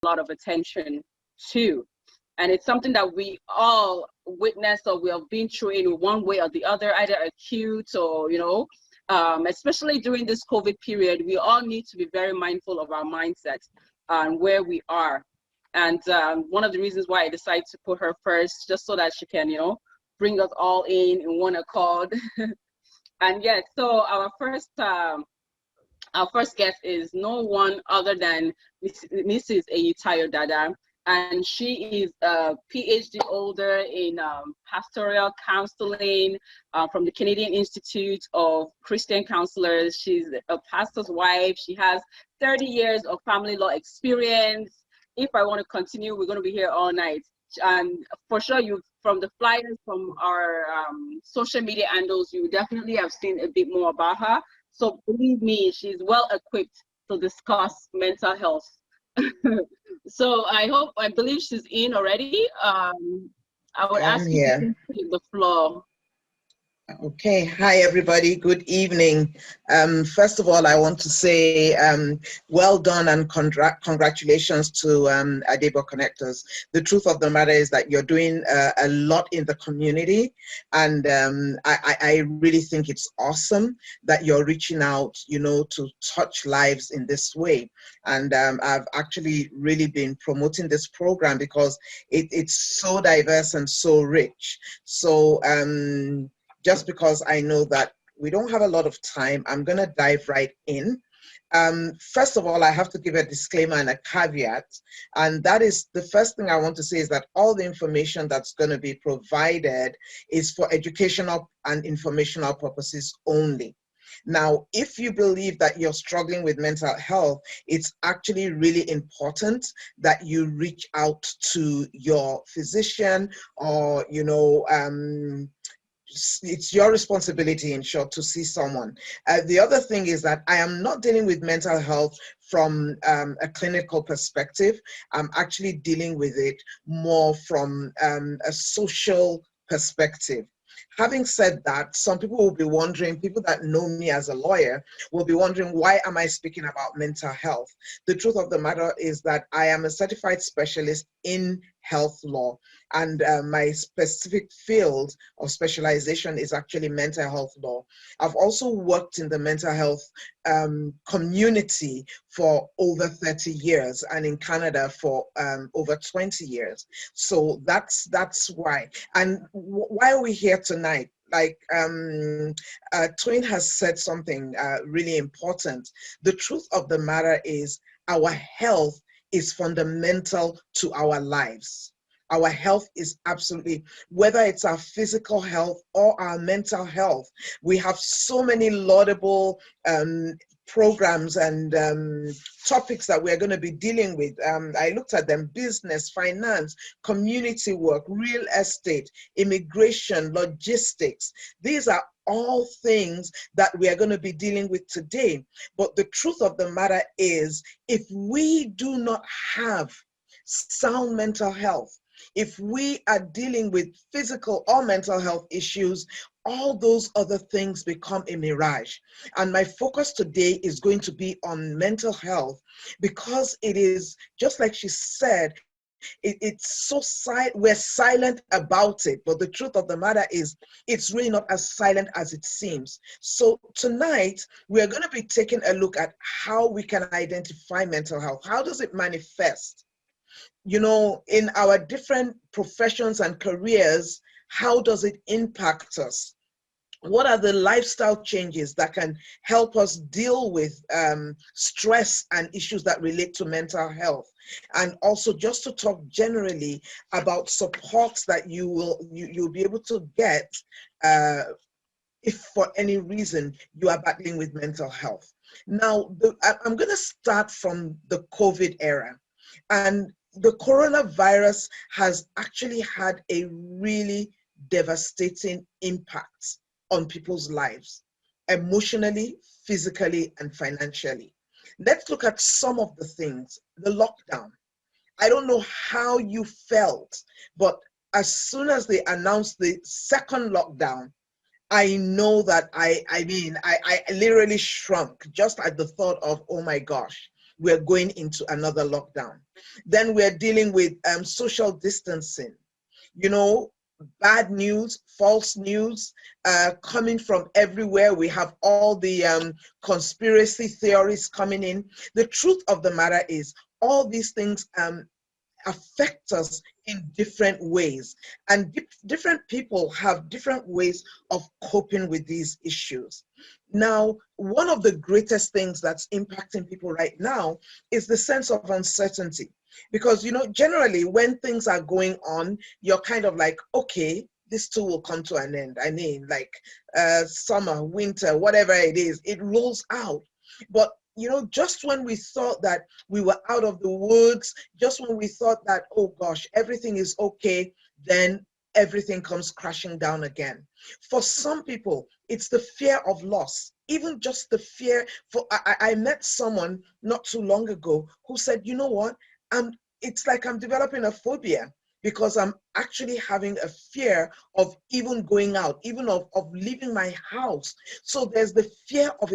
lot of attention to. And it's something that we all witness or we have been through in one way or the other, either acute or, especially during this COVID period, we all need to be very mindful of our mindset and where we are. And one of the reasons why I decided to put her first, just so that she can, bring us all in one accord. And yes, so our first guest is no one other than Mrs. Eyotayo Dada, and she is a PhD holder in pastoral counseling from the Canadian Institute of Christian Counselors. She's a pastor's wife. She has 30 years of family law experience. If I want to continue, we're going to be here all night. And for sure, from the flyers from our social media handles, you definitely have seen a bit more about her. So believe me, she's well equipped to discuss mental health. So I believe she's in already. I would ask you to take the floor. Okay, hi everybody, good evening. First of all, I want to say well done and congratulations to Adebo Connectors. The truth of the matter is that you're doing a lot in the community, and I really think it's awesome that you're reaching out, to touch lives in this way. And I've actually really been promoting this program because it's so diverse and so rich. So just because I know that we don't have a lot of time, I'm going to dive right in. First of all, I have to give a disclaimer and a caveat, and that is the first thing I want to say is that all the information that's going to be provided is for educational and informational purposes only. Now, if you believe that you're struggling with mental health, it's actually really important that you reach out to your physician or, it's your responsibility, in short, to see someone. The other thing is that I am not dealing with mental health from a clinical perspective. I'm actually dealing with it more from a social perspective. Having said that, some people will be wondering, people that know me as a lawyer will be wondering, why am I speaking about mental health? The truth of the matter is that I am a certified specialist in health law, and my specific field of specialization is actually mental health law. I've also worked in the mental health community for over 30 years, and in Canada for over 20 years. So that's why. And why are we here tonight? Like Twain has said something really important. The truth of the matter is our health is fundamental to our lives. Our health is absolutely, whether it's our physical health or our mental health, we have so many laudable programs and topics that we're going to be dealing with. I looked at them: business, finance, community work, real estate, immigration, logistics. These are all things that we are going to be dealing with today. But the truth of the matter is, if we do not have sound mental health, if we are dealing with physical or mental health issues, all those other things become a mirage. And my focus today is going to be on mental health, because it is, just like she said, it's so we're silent about it, but the truth of the matter is it's really not as silent as it seems. So tonight we're going to be taking a look at how we can identify mental health. How does it manifest? In our different professions and careers, how does it impact us? What are the lifestyle changes that can help us deal with stress and issues that relate to mental health? And also just to talk generally about supports that you'll be able to get if for any reason you are battling with mental health. Now, I'm going to start from the COVID era. And the coronavirus has actually had a really devastating impact on people's lives, emotionally, physically, and financially. Let's look at some of the things. The lockdown. I don't know how you felt, but as soon as they announced the second lockdown, I know that I literally shrunk just at the thought of, oh my gosh, we're going into another lockdown. Then we're dealing with social distancing, you know, bad news, false news coming from everywhere. We have all the conspiracy theories coming in. The truth of the matter is all these things affect us in different ways, and different people have different ways of coping with these issues. Now, one of the greatest things that's impacting people right now is the sense of uncertainty, because, you know, generally when things are going on, you're kind of like, okay, this too will come to an end. I mean, like summer, winter, whatever it is, it rolls out. But you know, just when we thought that we were out of the woods, just when we thought that, oh gosh, everything is okay, then everything comes crashing down again. For some people, it's the fear of loss, even just the fear. I met someone not too long ago who said, you know what, it's like I'm developing a phobia, because I'm actually having a fear of even going out, even of leaving my house. So there's the fear of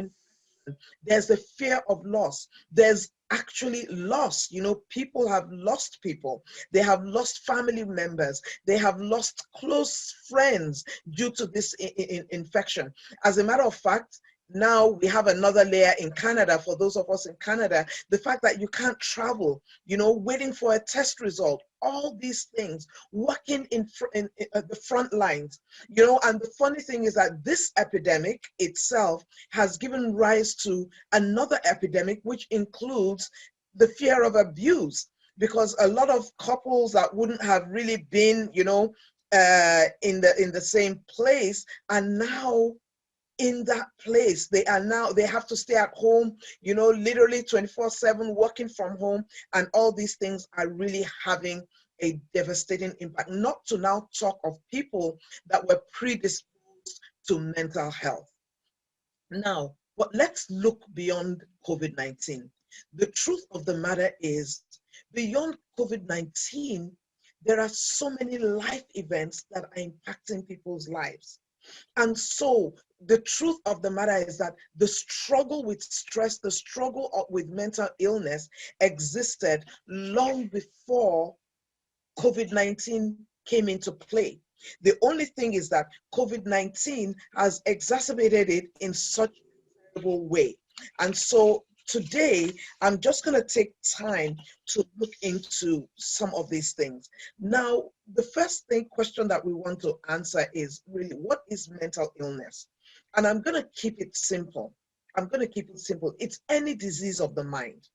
there's the fear of loss. There's actually loss. You know, people have lost people. They have lost family members. They have lost close friends due to this infection. As a matter of fact, now we have another layer in Canada. For those of us in Canada, the fact that you can't travel, you know, waiting for a test result, all these things, working in the front lines, you know. And the funny thing is that this epidemic itself has given rise to another epidemic, which includes the fear of abuse, because a lot of couples that wouldn't have really been, you know, in the same place are now in that place. They have to stay at home, you know, literally 24/7, working from home, and all these things are really having a devastating impact. Not to now talk of people that were predisposed to mental health. Now, but let's look beyond COVID-19. The truth of the matter is, beyond COVID-19, there are so many life events that are impacting people's lives. And so the truth of the matter is that the struggle with stress, the struggle with mental illness existed long before COVID-19 came into play. The only thing is that COVID-19 has exacerbated it in such a terrible way. And so today, I'm just going to take time to look into some of these things. Now, the first question that we want to answer is really, what is mental illness? And I'm going to keep it simple. It's any disease of the mind,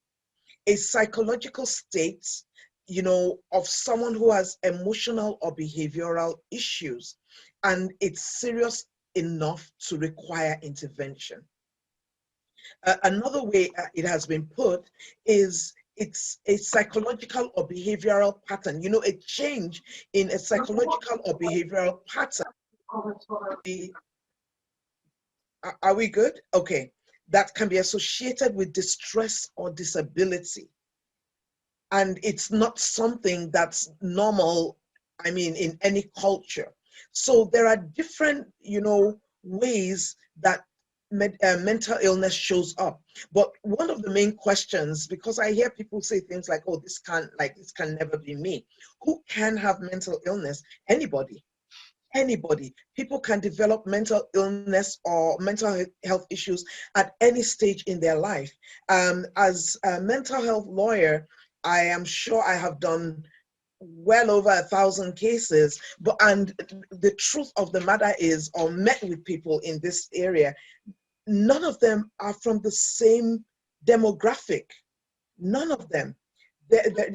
a psychological state, you know, of someone who has emotional or behavioral issues, and it's serious enough to require intervention. Another way it has been put is it's a psychological or behavioral pattern, you know, a change in a psychological or behavioral pattern. Are we good? Okay. That can be associated with distress or disability. And it's not something that's normal, I mean, in any culture. So there are different, you know, ways that mental illness shows up. But one of the main questions, because I hear people say things like, oh, this can never be me. Who can have mental illness? Anybody. Anybody. People can develop mental illness or mental health issues at any stage in their life. As a mental health lawyer, I am sure I have done well over 1,000 cases, and the truth of the matter is, or met with people in this area, none of them are from the same demographic. None of them.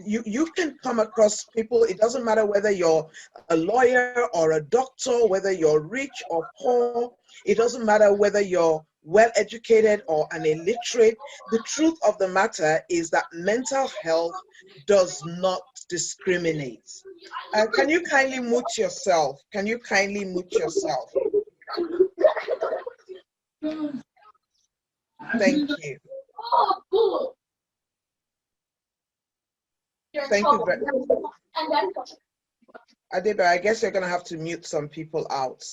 You can come across people, it doesn't matter whether you're a lawyer or a doctor, whether you're rich or poor, it doesn't matter whether you're well educated or an illiterate. The truth of the matter is that mental health does not discriminate. Can you kindly mute yourself? Can you kindly mute yourself? Thank you. Thank you very much. Adeba, I guess you're going to have to mute some people out.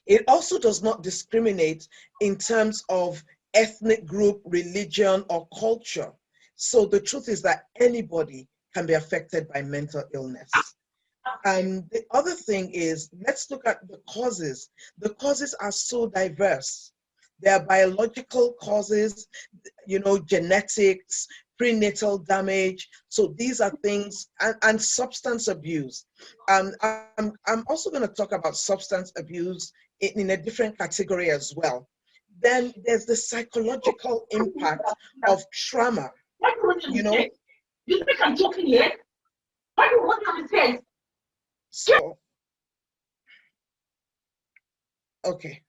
It also does not discriminate in terms of ethnic group, religion, or culture. So the truth is that anybody can be affected by mental illness. The other thing is, let's look at the causes. The causes are so diverse. There are biological causes, genetics, prenatal damage. So these are things, and substance abuse. I'm also going to talk about substance abuse in a different category as well. Then there's the psychological impact of trauma. You know, you think I'm joking here? Why do you want to say? so, okay.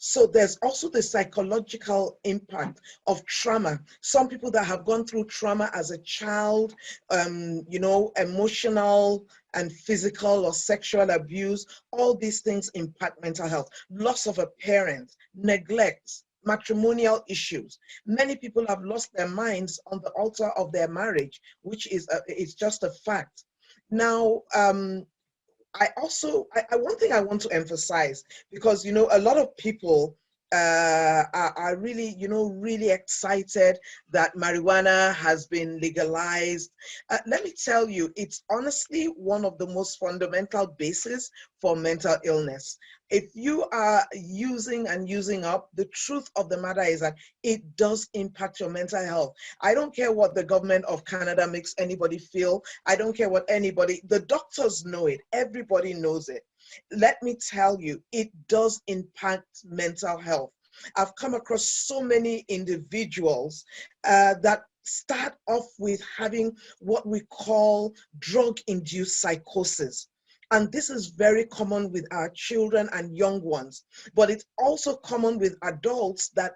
So there's also the psychological impact of trauma. Some people that have gone through trauma as a child, emotional and physical or sexual abuse, all these things impact mental health. Loss of a parent, neglect, matrimonial issues. Many people have lost their minds on the altar of their marriage, which is it's just a fact. Now, one thing I want to emphasize, because, a lot of people are really, really excited that marijuana has been legalized. Let me tell you, it's honestly one of the most fundamental bases for mental illness. If you are using up, the truth of the matter is that it does impact your mental health. I don't care what the government of Canada makes anybody feel. I don't care what the doctors know it. Everybody knows it. Let me tell you, it does impact mental health. I've come across so many individuals that start off with having what we call drug-induced psychosis. And this is very common with our children and young ones, but it's also common with adults that,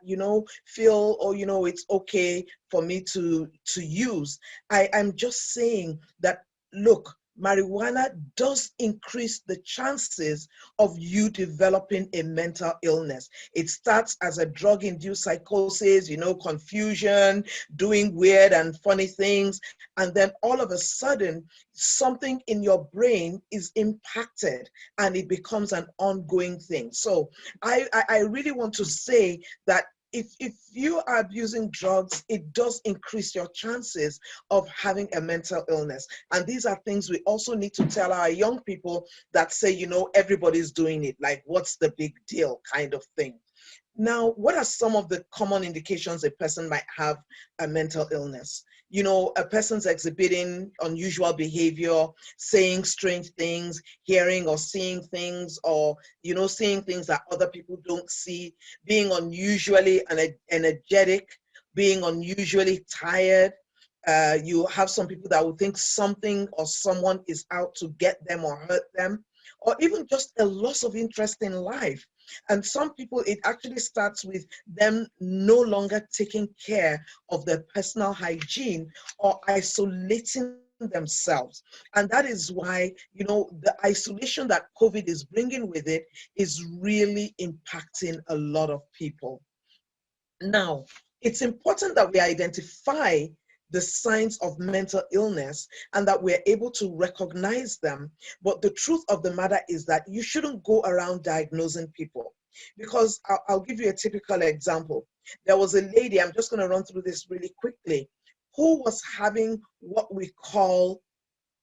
feel, it's okay for me to use. I'm just saying that, look, marijuana does increase the chances of you developing a mental illness. It starts as a drug-induced psychosis, confusion, doing weird and funny things, and then all of a sudden, something in your brain is impacted and it becomes an ongoing thing. So I really want to say that if you are abusing drugs, it does increase your chances of having a mental illness. And these are things we also need to tell our young people that say, everybody's doing it, like, what's the big deal kind of thing. Now, what are some of the common indications a person might have a mental illness? A person's exhibiting unusual behavior, saying strange things, hearing or seeing things, or, seeing things that other people don't see, being unusually energetic, being unusually tired. You have some people that will think something or someone is out to get them or hurt them, or even just a loss of interest in life. And some people, it actually starts with them no longer taking care of their personal hygiene or isolating themselves. And that is why, the isolation that COVID is bringing with it is really impacting a lot of people. Now, it's important that we identify the signs of mental illness and that we're able to recognize them. But the truth of the matter is that you shouldn't go around diagnosing people. Because I'll give you a typical example. There was a lady, I'm just going to run through this really quickly, who was having what we call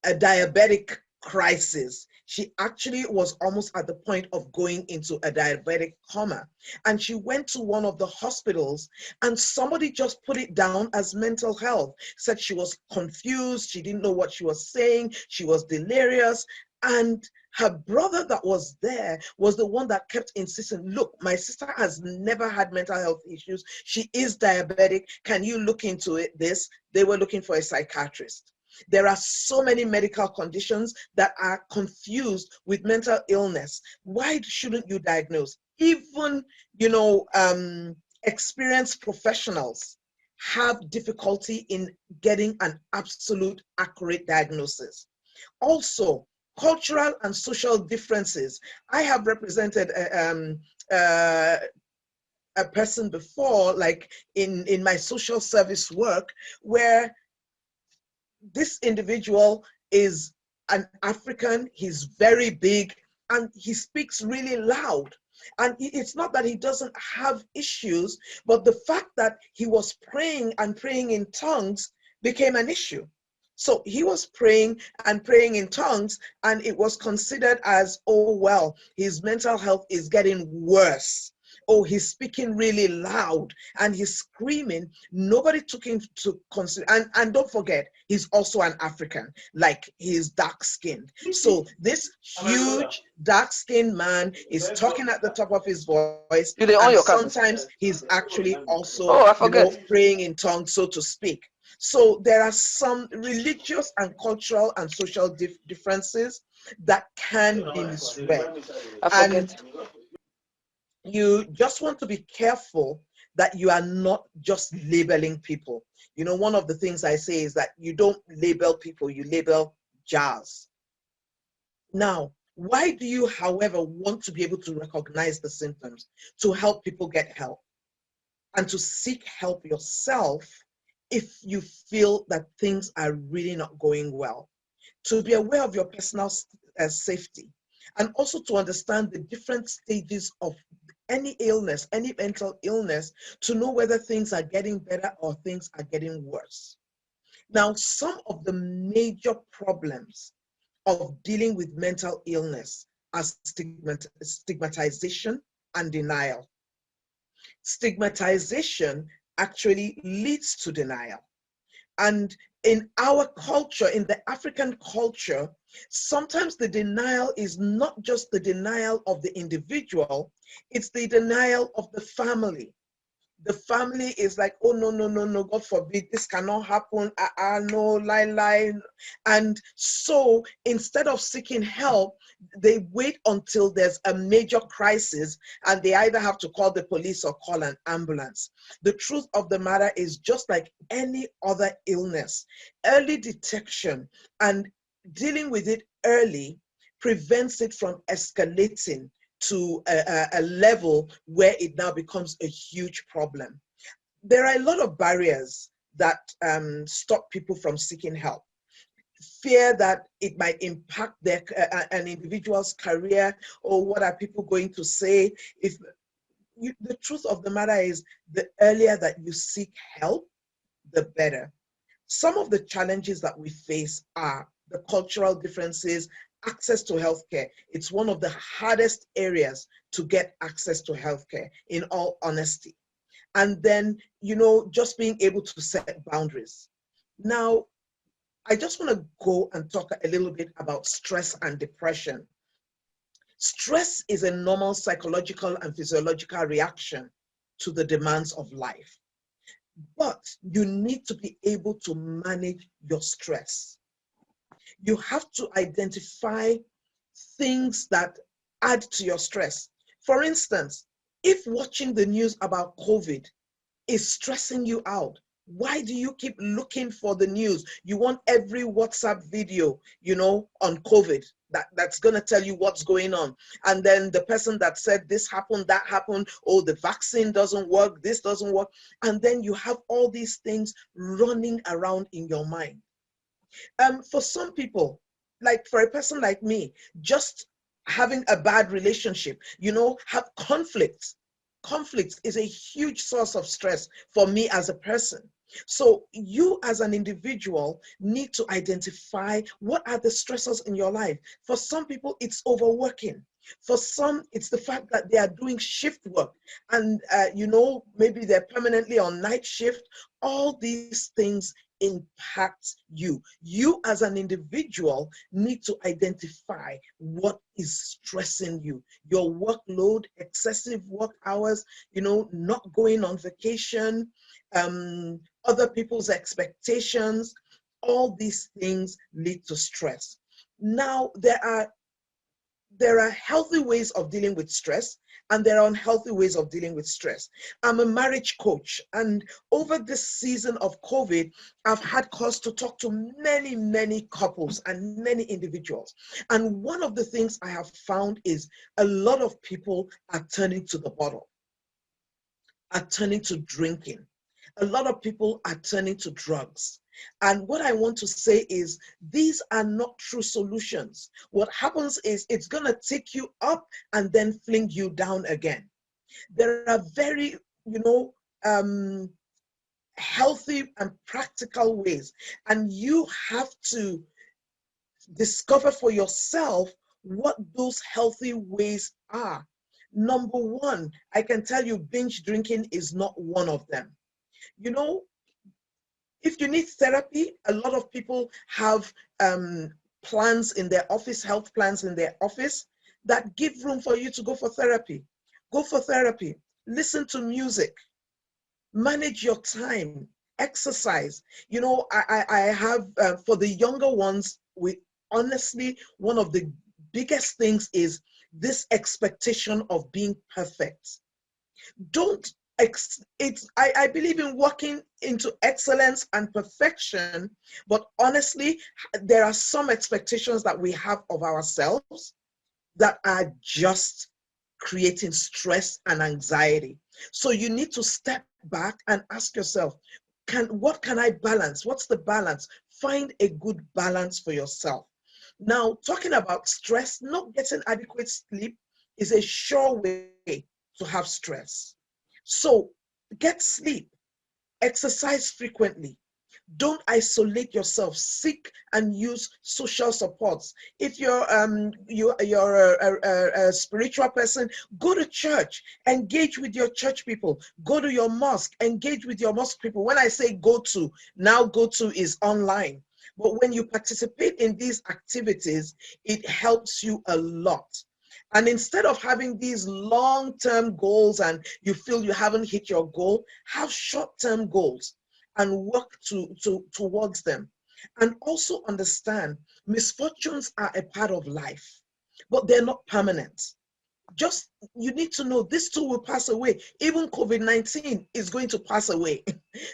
a diabetic crisis. She actually was almost at the point of going into a diabetic coma. And she went to one of the hospitals and somebody just put it down as mental health. Said she was confused, she didn't know what she was saying, she was delirious. And her brother that was there was the one that kept insisting, look, my sister has never had mental health issues. She is diabetic. Can you look into this? They were looking for a psychiatrist. There are so many medical conditions that are confused with mental illness. Why shouldn't you diagnose? Even, experienced professionals have difficulty in getting an absolute accurate diagnosis. Also, cultural and social differences. I have represented a person before, like in my social service work, where this individual is an African, he's very big, and he speaks really loud. And it's not that he doesn't have issues, but the fact that he was praying and praying in tongues became an issue. So he was praying and praying in tongues, and it was considered as, oh, well, his mental health is getting worse. Oh, he's speaking really loud and he's screaming. Nobody took him to consider. And don't forget, he's also an African, like he's dark skinned. So this huge dark skinned man is talking at the top of his voice. You on And your cousin? sometimes he's actually also, Oh, I forget. praying in tongues, so to speak. So there are some religious and cultural and social differences that can be misread. I And forget. you just want to be careful that you are not just labeling people. You know, one of the things I say is that you don't label people, you label jars. Now, why do you, however, want to be able to recognize the symptoms? To help people get help and to seek help yourself if you feel that things are really not going well. To be aware of your personal safety, and also to understand the different stages of any illness, any mental illness, to know whether things are getting better or things are getting worse. Now, some of the major problems of dealing with mental illness are stigmatization and denial. Stigmatization actually leads to denial. And in our culture, in the African culture, sometimes the denial is not just the denial of the individual, it's the denial of the family. The family is like, oh, no, no, no, no, God forbid, this cannot happen. No, lie. And so instead of seeking help, they wait until there's a major crisis and they either have to call the police or call an ambulance. The truth of the matter is, just like any other illness, early detection and dealing with it early prevents it from escalating to a level where it now becomes a huge problem. There are a lot of barriers that stop people from seeking help. Fear that it might impact their an individual's career, or what are people going to say. The truth of the matter is, the earlier that you seek help, the better. Some of the challenges that we face are the cultural differences, access to healthcare. It's one of the hardest areas to get access to healthcare, in all honesty. And then, just being able to set boundaries. Now, I just want to go and talk a little bit about stress and depression. Stress is a normal psychological and physiological reaction to the demands of life. But you need to be able to manage your stress. You have to identify things that add to your stress. For instance, if watching the news about COVID is stressing you out, why do you keep looking for the news? You want every WhatsApp video, on COVID that's going to tell you what's going on. And then the person that said this happened, that happened, oh, the vaccine doesn't work, this doesn't work. And then you have all these things running around in your mind. For some people, like for a person like me, just having a bad relationship, have conflicts. Conflict is a huge source of stress for me as a person. So you as an individual need to identify what are the stressors in your life. For some people, it's overworking. For some, it's the fact that they are doing shift work and, maybe they're permanently on night shift. All these things impact you. You as an individual need to identify what is stressing you. Your workload, excessive work hours, not going on vacation, other people's expectations, all these things lead to stress. Now, there are healthy ways of dealing with stress, and there are unhealthy ways of dealing with stress. I'm a marriage coach, and over this season of COVID, I've had cause to talk to many, many couples and many individuals. And one of the things I have found is a lot of people are turning to the bottle, are turning to drinking. A lot of people are turning to drugs. And what I want to say is these are not true solutions. What happens is it's going to take you up and then fling you down again. There are very, um, healthy and practical ways, and you have to discover for yourself what those healthy ways are. Number one, I can tell you binge drinking is not one of them. You know, if you need therapy, a lot of people have plans in their office, health plans in their office that give room for you to go for therapy. Go for therapy, listen to music, manage your time, exercise. I have, for the younger ones, we honestly, one of the biggest things is this expectation of being perfect. Don't I believe in working into excellence and perfection, but honestly, there are some expectations that we have of ourselves that are just creating stress and anxiety. So you need to step back and ask yourself, what can I balance? What's the balance? Find a good balance for yourself. Now, talking about stress, not getting adequate sleep is a sure way to have stress. So get sleep, exercise frequently. Don't isolate yourself. Seek and use social supports. If you're a spiritual person, go to church, engage with your church people. Go to your mosque, engage with your mosque people. When I say go to, now go to is online. But when you participate in these activities, it helps you a lot. And instead of having these long-term goals and you feel you haven't hit your goal, have short-term goals and work towards them. And also understand misfortunes are a part of life, but they're not permanent. Just, you need to know this too will pass away. Even COVID-19 is going to pass away.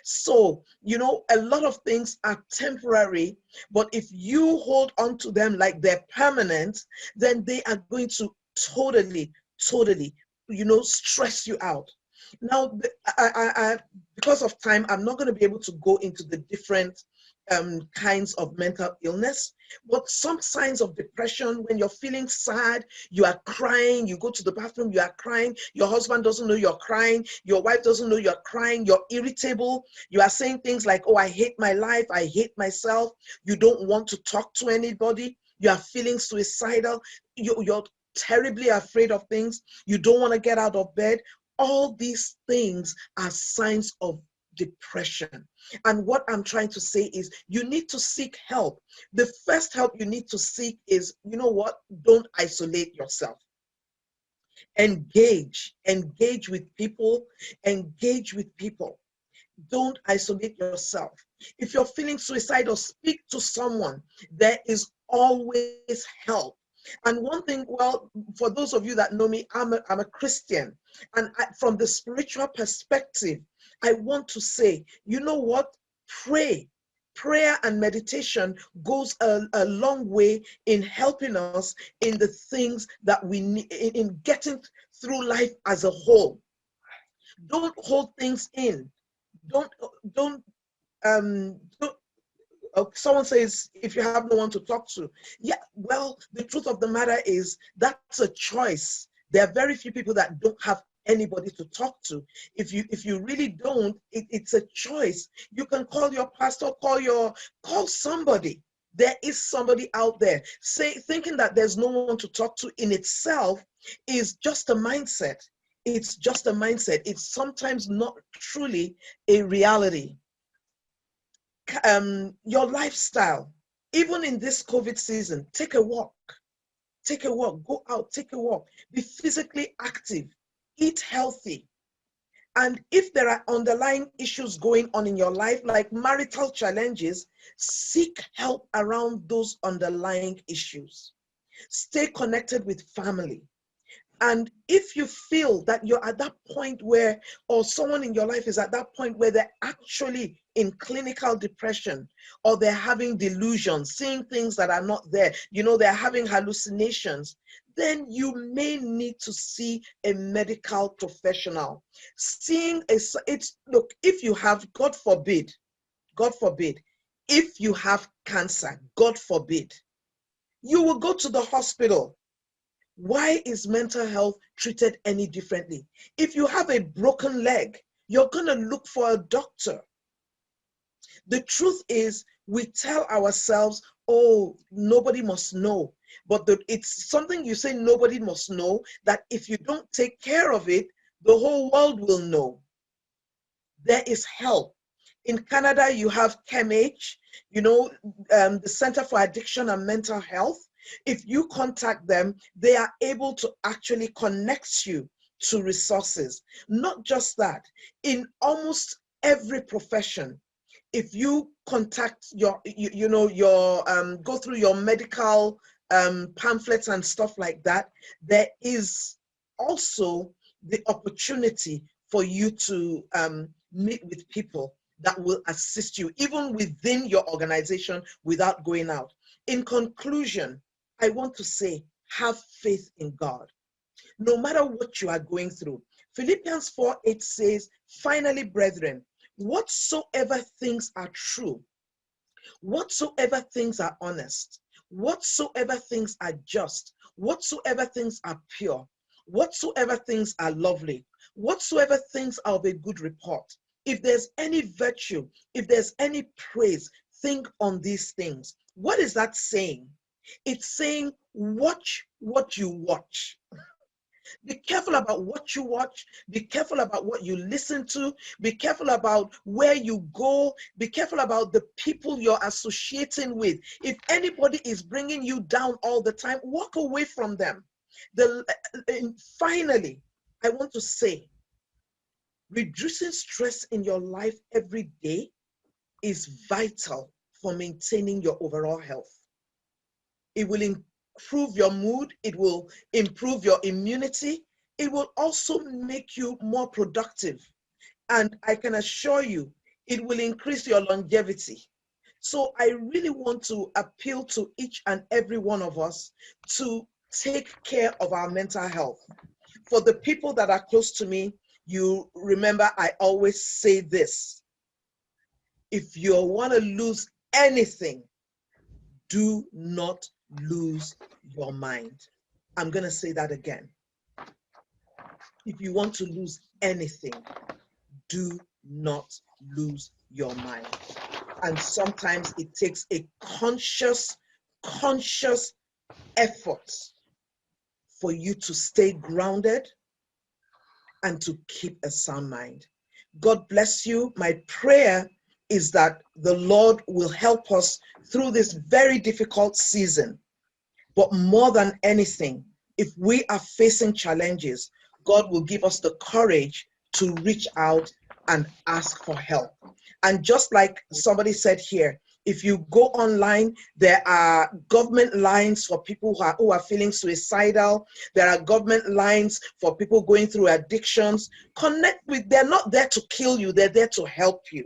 So, a lot of things are temporary, but if you hold on to them like they're permanent, then they are going to totally, stress you out. Now, because of time, I'm not going to be able to go into the different kinds of mental illness, but some signs of depression: when you're feeling sad, you are crying, you go to the bathroom, you are crying, your husband doesn't know you're crying, your wife doesn't know you're crying, you're irritable, you are saying things like, oh, I hate my life, I hate myself, you don't want to talk to anybody, you are feeling suicidal, you're terribly afraid of things, you don't want to get out of bed. All these things are signs of depression. And what I'm trying to say is you need to seek help. The first help you need to seek is, don't isolate yourself. Engage with people, engage with people. Don't isolate yourself. If you're feeling suicidal, speak to someone. There is always help. And one thing, well, for those of you that know me, I'm a Christian. And from the spiritual perspective, I want to say, you know what? Pray. Prayer and meditation goes a long way in helping us in the things that we need, in getting through life as a whole. Don't hold things in. Don't, don't, don't someone says, if you have no one to talk to. Yeah, well, the truth of the matter is that's a choice. There are very few people that don't have anybody to talk to. If you really don't, it's a choice. You can call your pastor, call somebody. There is somebody out there. Thinking that there's no one to talk to in itself is just a mindset. It's just a mindset. It's sometimes not truly a reality. Your lifestyle, even in this COVID season, take a walk, go out, take a walk, be physically active, eat healthy. And if there are underlying issues going on in your life, like marital challenges, seek help around those underlying issues. Stay connected with family. And if you feel that you're at that point where, or someone in your life is at that point where they're actually in clinical depression, or they're having delusions, seeing things that are not there, they're having hallucinations, then you may need to see a medical professional. Look, if you have, God forbid, If you have cancer, God forbid, you will go to the hospital. Why is mental health treated any differently? If you have a broken leg, you're going to look for a doctor. The truth is, we tell ourselves, oh, nobody must know. But it's something you say nobody must know, that if you don't take care of it, the whole world will know. There is help. In Canada, you have CAMH, the Center for Addiction and Mental Health. If you contact them, they are able to actually connect you to resources. Not just that, in almost every profession, if you contact go through your medical pamphlets and stuff like that, there is also the opportunity for you to meet with people that will assist you, even within your organization, without going out. In conclusion, I want to say, have faith in God. No matter what you are going through. Philippians 4:8 says, finally, brethren, whatsoever things are true, whatsoever things are honest, whatsoever things are just, whatsoever things are pure, whatsoever things are lovely, whatsoever things are of a good report, if there's any virtue, if there's any praise, think on these things. What is that saying? It's saying, watch what you watch. Be careful about what you watch. Be careful about what you listen to. Be careful about where you go. Be careful about the people you're associating with. If anybody is bringing you down all the time, walk away from them. Finally, I want to say, reducing stress in your life every day is vital for maintaining your overall health. It will improve your mood. It will improve your immunity. It will also make you more productive. And I can assure you, it will increase your longevity. So I really want to appeal to each and every one of us to take care of our mental health. For the people that are close to me, you remember I always say this: if you want to lose anything, do not lose your mind. I'm going to say that again. If you want to lose anything, do not lose your mind. And sometimes it takes a conscious effort for you to stay grounded and to keep a sound mind. God bless you. My prayer is that the Lord will help us through this very difficult season. But more than anything, if we are facing challenges, God will give us the courage to reach out and ask for help. And just like somebody said here, if you go online, there are government lines for people who are feeling suicidal. There are government lines for people going through addictions. Connect with, they're not there to kill you, they're there to help you.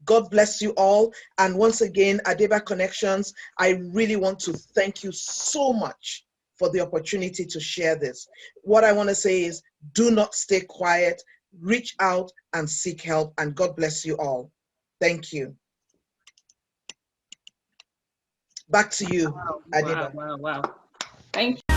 God bless you all. And once again, Adeba Connections, I really want to thank you so much for the opportunity to share this. What I want to say is, do not stay quiet, reach out and seek help, and God bless you all. Thank you. Back to you, Adeba. Wow. Thank you.